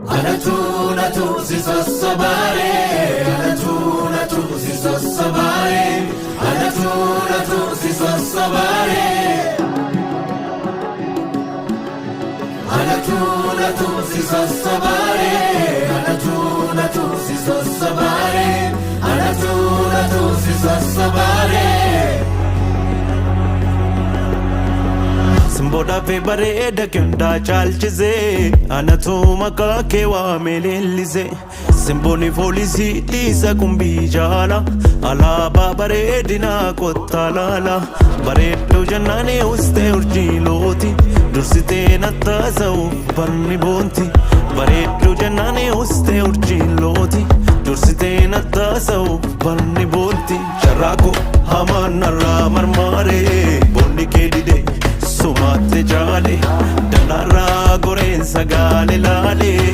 Anatu sisasabare, anatu sisasabare, anatu sisasabare, anatu sisasabare, anatu sisasabare, anatu sisasabare. Simboda pe bareda kyunda chalchize anatu makake wa melelize simboni folisi lisa kumbijala ala babaredina kotalala baredo janane uste urjiloti dursite natazau barni bonti baredo janane uste urjiloti dursite natazau barni bonti charako hamanara marmare bonni kedide Sumate jale, dalara goren sagale lale.